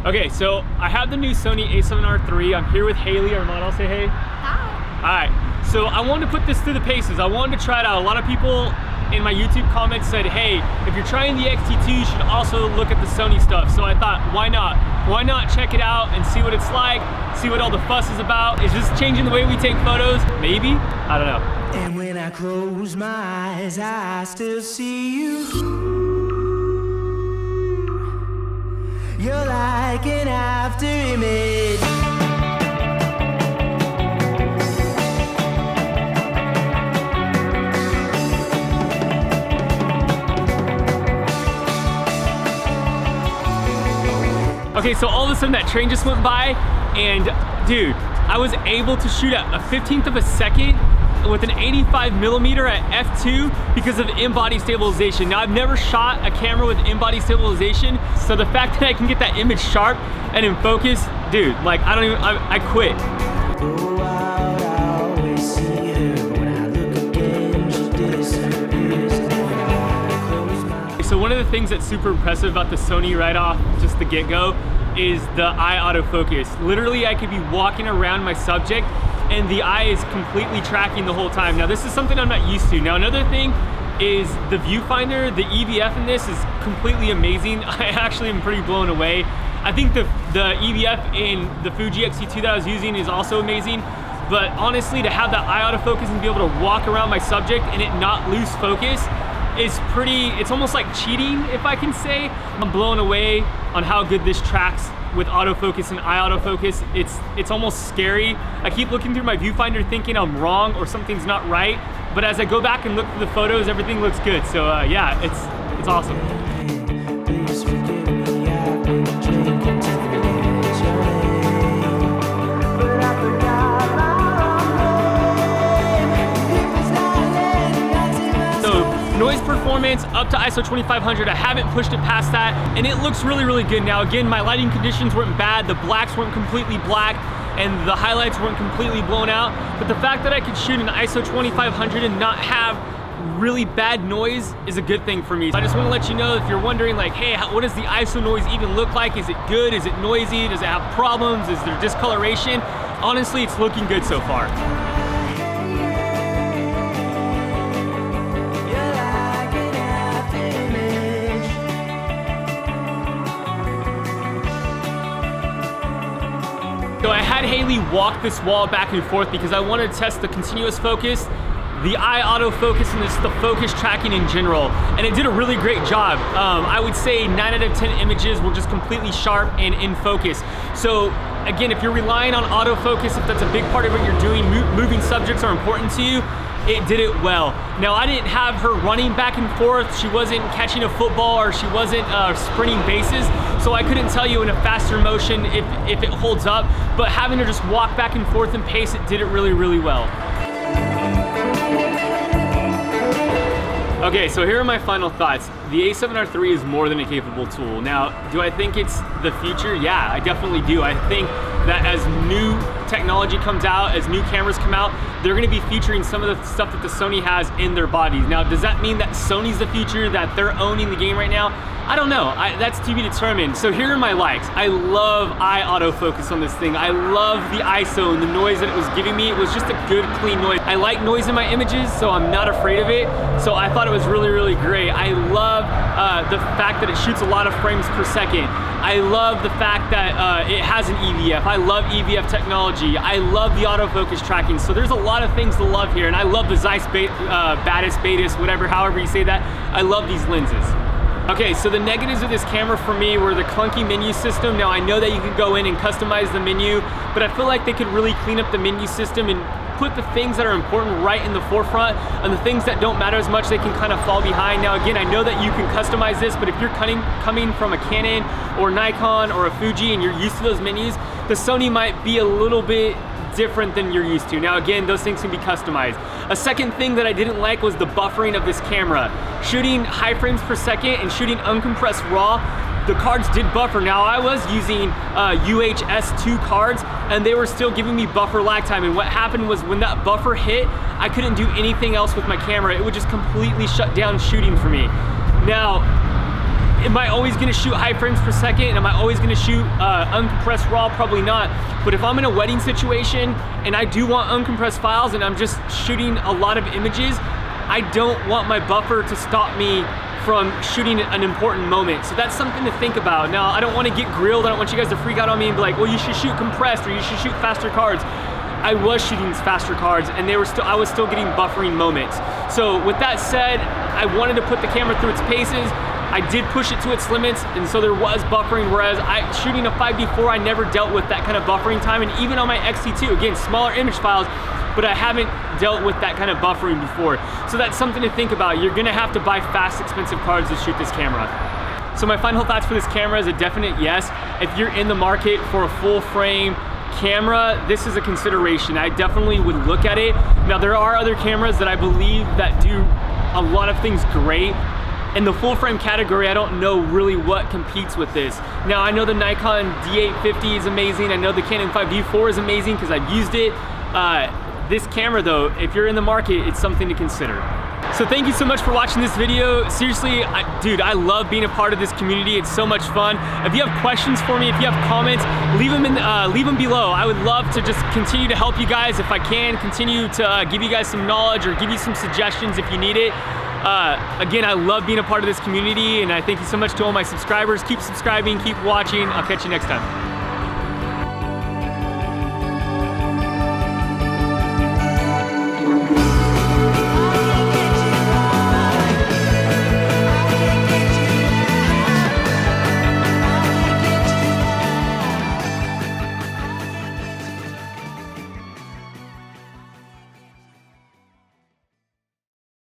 Okay, so I have the new Sony a7R III. I'm here with Haley, our model. Say hey. Hi. All right, so I wanted to put this through the paces. I wanted to try it out. A lot of people in my YouTube comments said, hey, if you're trying the X-T2, you should also look at the Sony stuff. So I thought, why not? Why not check it out and see what it's like, see what all the fuss is about? Is this changing the way we take photos? Maybe, I don't know. And when I close my eyes, I still see you. You're like an after image. Okay, so all of a sudden that train just went by, and dude, I was able to shoot at a 15th of a second with an 85mm at f2 because of in-body stabilization. Now, I've never shot a camera with in-body stabilization, so the fact that I can get that image sharp and in focus, dude, like I quit. Go out, I always see her. When I look again, she disappears. And when I close my So one of the things that's super impressive about the Sony right off just the get-go is the eye autofocus. Literally, I could be walking around my subject and the eye is completely tracking the whole time. Now, this is something I'm not used to. Now, another thing is the viewfinder. The EVF in this is completely amazing. I actually am pretty blown away. I think the EVF in the Fuji X-T2 that I was using is also amazing. But honestly, to have that eye autofocus and be able to walk around my subject and it not lose focus is pretty, it's almost like cheating, if I can say. I'm blown away on how good this tracks with autofocus and eye autofocus. It's almost scary. I keep looking through my viewfinder thinking I'm wrong or something's not right, but as I go back and look through the photos, everything looks good. So yeah, it's awesome. please forgive me. I've been drinking to forget your name. But I forgot my own name. It was not letting I see my So noise performance up to ISO 2500. I haven't pushed it past that, and it looks really, really good. Now again, my lighting conditions weren't bad. The blacks weren't completely black, and the highlights weren't completely blown out. But the fact that I could shoot an ISO 2500 and not have really bad noise is a good thing for me. So I just want to let you know, if you're wondering like, hey, what does the ISO noise even look like? Is it good? Is it noisy? Does it have problems? Is there discoloration? Honestly, it's looking good so far. You're like an after image. So I had Haley walk this wall back and forth because I wanted to test the continuous focus, the eye autofocus, and the focus tracking in general. And it did a really great job. I would say 9 out of 10 images were just completely sharp and in focus. So again, if you're relying on autofocus, if that's a big part of what you're doing, moving subjects are important to you, it did it well. Now, I didn't have her running back and forth. She wasn't catching a football or she wasn't sprinting bases. So I couldn't tell you in a faster motion if it holds up, but having her just walk back and forth and pace, it did it really, really well. Okay, so here are my final thoughts. The a7R III is more than a capable tool. Now, do I think it's the future? Yeah, I definitely do. I think that as new technology comes out, as new cameras come out, they're gonna be featuring some of the stuff that the Sony has in their bodies. Now, does that mean that Sony's the future, that they're owning the game right now? I don't know, that's to be determined. So here are my likes. I love eye autofocus on this thing. I love the ISO and the noise that it was giving me. It was just a good, clean noise. I like noise in my images, so I'm not afraid of it. So I thought it was really, really great. I love the fact that it shoots a lot of frames per second. I love the fact that it has an EVF. I love EVF technology. I love the autofocus tracking. So there's a lot of things to love here, and I love the Zeiss Batis, Batis, whatever, however you say that. I love these lenses. Okay, so the negatives of this camera for me were the clunky menu system. Now I know that you can go in and customize the menu, but I feel like they could really clean up the menu system and put the things that are important right in the forefront, and the things that don't matter as much, they can kind of fall behind. Now again, I know that you can customize this, but if you're coming from a Canon or Nikon or a Fuji and you're used to those menus, the Sony might be a little bit different than you're used to. Now again, those things can be customized. A second thing that I didn't like was the buffering of this camera. Shooting high frames per second and shooting uncompressed RAW, the cards did buffer. Now I was using UHS-2 cards and they were still giving me buffer lag time, and what happened was when that buffer hit, I couldn't do anything else with my camera. It would just completely shut down shooting for me. Now, Am I always gonna shoot high frames per second? And am I always gonna shoot uncompressed RAW? Probably not. But if I'm in a wedding situation and I do want uncompressed files and I'm just shooting a lot of images, I don't want my buffer to stop me from shooting an important moment. So that's something to think about. Now, I don't want to get grilled. I don't want you guys to freak out on me and be like, well, you should shoot compressed or you should shoot faster cards. I was shooting faster cards and I was still getting buffering moments. So with that said, I wanted to put the camera through its paces. I did push it to its limits, and so there was buffering, whereas shooting a 5D4, I never dealt with that kind of buffering time, and even on my X-T2, again, smaller image files, but I haven't dealt with that kind of buffering before. So that's something to think about. You're gonna have to buy fast, expensive cards to shoot this camera. So my final thoughts for this camera is a definite yes. If you're in the market for a full frame camera, this is a consideration. I definitely would look at it. Now, there are other cameras that I believe that do a lot of things great. In the full frame category, I don't know really what competes with this. Now, I know the Nikon D850 is amazing. I know the Canon 5D4 is amazing because I've used it. This camera though, if you're in the market, it's something to consider. So thank you so much for watching this video. Seriously, dude, I love being a part of this community. It's so much fun. If you have questions for me, if you have comments, leave them below. I would love to just continue to help you guys if I can, continue to give you guys some knowledge or give you some suggestions if you need it. Again, I love being a part of this community, and I thank you so much to all my subscribers. Keep subscribing, keep watching. I'll catch you next time.